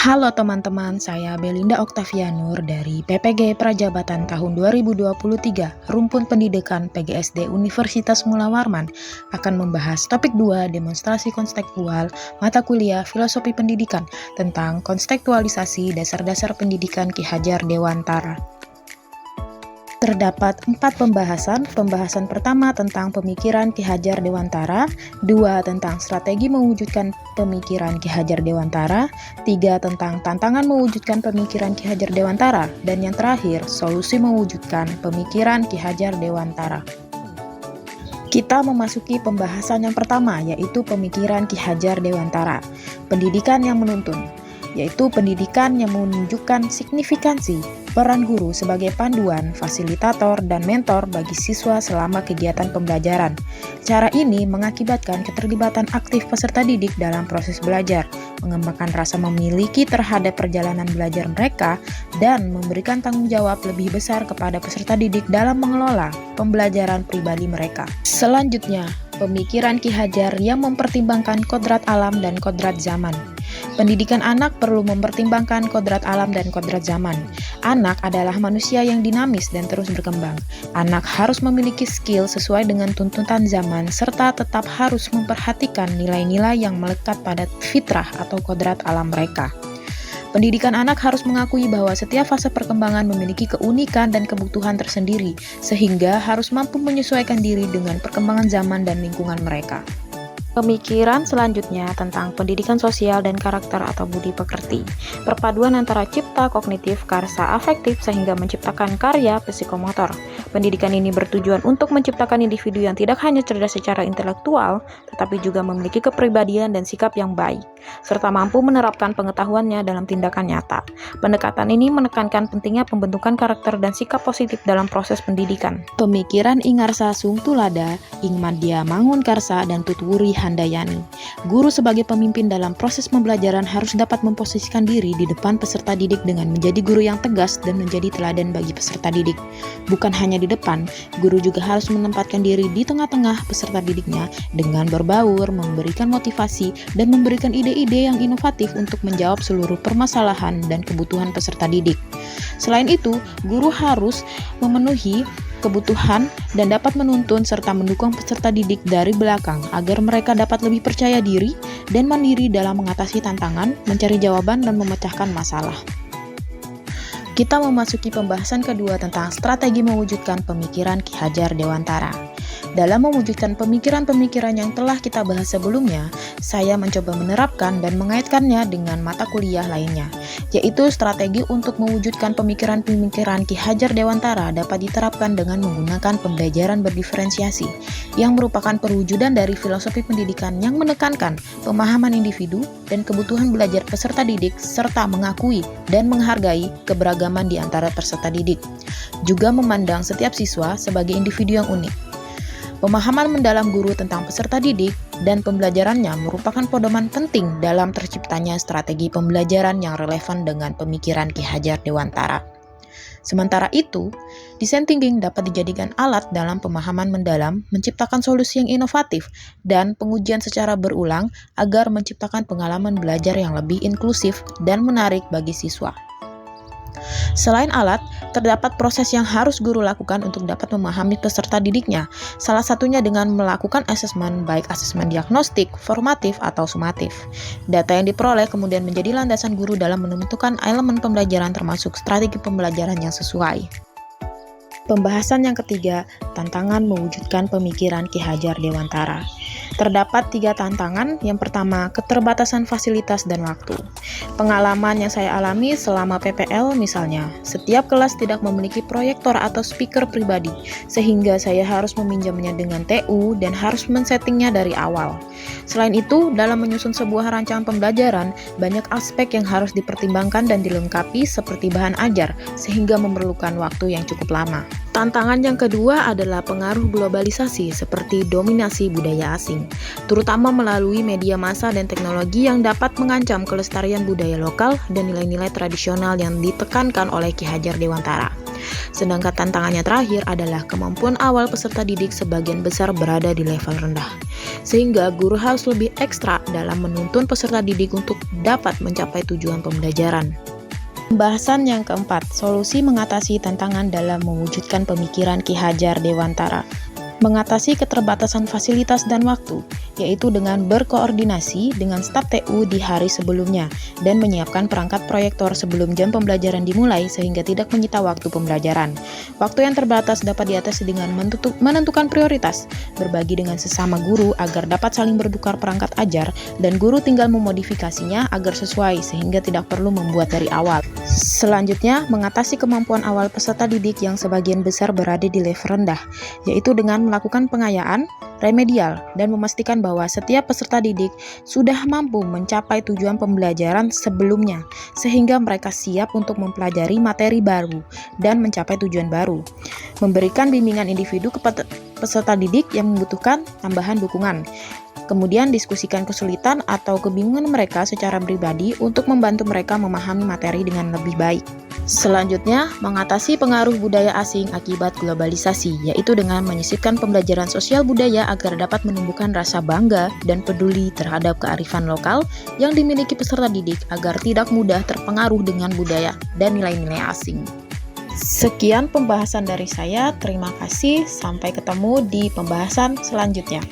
Halo teman-teman, saya Belinda Oktavianur dari PPG Prajabatan tahun 2023, Rumpun Pendidikan PGSD Universitas Mula Warman, akan membahas topik 2 demonstrasi konstekstual mata kuliah Filosofi Pendidikan tentang kontekstualisasi dasar-dasar pendidikan Ki Hajar Dewantara. Terdapat 4 pembahasan. Pembahasan pertama tentang pemikiran Ki Hajar Dewantara, 2 tentang strategi mewujudkan pemikiran Ki Hajar Dewantara, 3 tentang tantangan mewujudkan pemikiran Ki Hajar Dewantara, dan yang terakhir, solusi mewujudkan pemikiran Ki Hajar Dewantara. Kita memasuki pembahasan yang pertama, yaitu pemikiran Ki Hajar Dewantara, pendidikan yang menuntun, yaitu pendidikan yang menunjukkan signifikansi peran guru sebagai panduan, fasilitator, dan mentor bagi siswa selama kegiatan pembelajaran. Cara ini mengakibatkan keterlibatan aktif peserta didik dalam proses belajar, mengembangkan rasa memiliki terhadap perjalanan belajar mereka, dan memberikan tanggung jawab lebih besar kepada peserta didik dalam mengelola pembelajaran pribadi mereka. Selanjutnya, pemikiran Ki Hajar yang mempertimbangkan kodrat alam dan kodrat zaman. Pendidikan anak perlu mempertimbangkan kodrat alam dan kodrat zaman. Anak adalah manusia yang dinamis dan terus berkembang. Anak harus memiliki skill sesuai dengan tuntutan zaman serta tetap harus memperhatikan nilai-nilai yang melekat pada fitrah atau kodrat alam mereka. Pendidikan anak harus mengakui bahwa setiap fase perkembangan memiliki keunikan dan kebutuhan tersendiri, sehingga harus mampu menyesuaikan diri dengan perkembangan zaman dan lingkungan mereka. Pemikiran selanjutnya tentang pendidikan sosial dan karakter atau budi pekerti. Perpaduan antara cipta kognitif, karsa afektif sehingga menciptakan karya psikomotor. Pendidikan ini bertujuan untuk menciptakan individu yang tidak hanya cerdas secara intelektual, tetapi juga memiliki kepribadian dan sikap yang baik, serta mampu menerapkan pengetahuannya dalam tindakan nyata. Pendekatan ini menekankan pentingnya pembentukan karakter dan sikap positif dalam proses pendidikan. Pemikiran Ingarsa Sungtulada, Ingmadya Mangunkarsa, dan Tutwuri Handayani. Guru sebagai pemimpin dalam proses pembelajaran harus dapat memposisikan diri di depan peserta didik dengan menjadi guru yang tegas dan menjadi teladan bagi peserta didik. Bukan hanya di depan, guru juga harus menempatkan diri di tengah-tengah peserta didiknya dengan berbaur, memberikan motivasi, dan memberikan ide-ide yang inovatif untuk menjawab seluruh permasalahan dan kebutuhan peserta didik. Selain itu, guru harus memenuhi kebutuhan dan dapat menuntun serta mendukung peserta didik dari belakang agar mereka dapat lebih percaya diri dan mandiri dalam mengatasi tantangan, mencari jawaban, dan memecahkan masalah. Kita memasuki pembahasan kedua tentang strategi mewujudkan pemikiran Ki Hajar Dewantara. Dalam mewujudkan pemikiran-pemikiran yang telah kita bahas sebelumnya, saya mencoba menerapkan dan mengaitkannya dengan mata kuliah lainnya, yaitu strategi untuk mewujudkan pemikiran-pemikiran Ki Hajar Dewantara dapat diterapkan dengan menggunakan pembelajaran berdiferensiasi, yang merupakan perwujudan dari filosofi pendidikan yang menekankan pemahaman individu dan kebutuhan belajar peserta didik, serta mengakui dan menghargai keberagaman di antara peserta didik, juga memandang setiap siswa sebagai individu yang unik. Pemahaman mendalam guru tentang peserta didik dan pembelajarannya merupakan pedoman penting dalam terciptanya strategi pembelajaran yang relevan dengan pemikiran Ki Hajar Dewantara. Sementara itu, design thinking dapat dijadikan alat dalam pemahaman mendalam, menciptakan solusi yang inovatif, dan pengujian secara berulang agar menciptakan pengalaman belajar yang lebih inklusif dan menarik bagi siswa. Selain alat, terdapat proses yang harus guru lakukan untuk dapat memahami peserta didiknya, salah satunya dengan melakukan asesmen, baik asesmen diagnostik, formatif, atau sumatif. Data yang diperoleh kemudian menjadi landasan guru dalam menentukan elemen pembelajaran termasuk strategi pembelajaran yang sesuai. Pembahasan yang ketiga, tantangan mewujudkan pemikiran Ki Hajar Dewantara. Terdapat 3 tantangan. Yang pertama, keterbatasan fasilitas dan waktu. Pengalaman yang saya alami selama PPL misalnya, setiap kelas tidak memiliki proyektor atau speaker pribadi, sehingga saya harus meminjamnya dengan TU dan harus men-settingnya dari awal. Selain itu, dalam menyusun sebuah rancangan pembelajaran, banyak aspek yang harus dipertimbangkan dan dilengkapi seperti bahan ajar, sehingga memerlukan waktu yang cukup lama. Tantangan yang kedua adalah pengaruh globalisasi seperti dominasi budaya asing, terutama melalui media massa dan teknologi yang dapat mengancam kelestarian budaya lokal dan nilai-nilai tradisional yang ditekankan oleh Ki Hajar Dewantara. Sedangkan tantangannya terakhir adalah kemampuan awal peserta didik sebagian besar berada di level rendah. Sehingga guru harus lebih ekstra dalam menuntun peserta didik untuk dapat mencapai tujuan pembelajaran. Pembahasan yang keempat, solusi mengatasi tantangan dalam mewujudkan pemikiran Ki Hajar Dewantara. Mengatasi keterbatasan fasilitas dan waktu, yaitu dengan berkoordinasi dengan staf TU di hari sebelumnya dan menyiapkan perangkat proyektor sebelum jam pembelajaran dimulai sehingga tidak menyita waktu pembelajaran. Waktu yang terbatas dapat diatasi dengan menentukan prioritas, berbagi dengan sesama guru agar dapat saling bertukar perangkat ajar, dan guru tinggal memodifikasinya agar sesuai sehingga tidak perlu membuat dari awal. Selanjutnya, mengatasi kemampuan awal peserta didik yang sebagian besar berada di level rendah, yaitu dengan melakukan pengayaan, remedial, dan memastikan bahwa setiap peserta didik sudah mampu mencapai tujuan pembelajaran sebelumnya, sehingga mereka siap untuk mempelajari materi baru dan mencapai tujuan baru. Memberikan bimbingan individu kepada peserta didik yang membutuhkan tambahan dukungan. Kemudian diskusikan kesulitan atau kebingungan mereka secara pribadi untuk membantu mereka memahami materi dengan lebih baik. Selanjutnya, mengatasi pengaruh budaya asing akibat globalisasi, yaitu dengan menyisipkan pembelajaran sosial budaya agar dapat menumbuhkan rasa bangga dan peduli terhadap kearifan lokal yang dimiliki peserta didik agar tidak mudah terpengaruh dengan budaya dan nilai-nilai asing. Sekian pembahasan dari saya, terima kasih, sampai ketemu di pembahasan selanjutnya.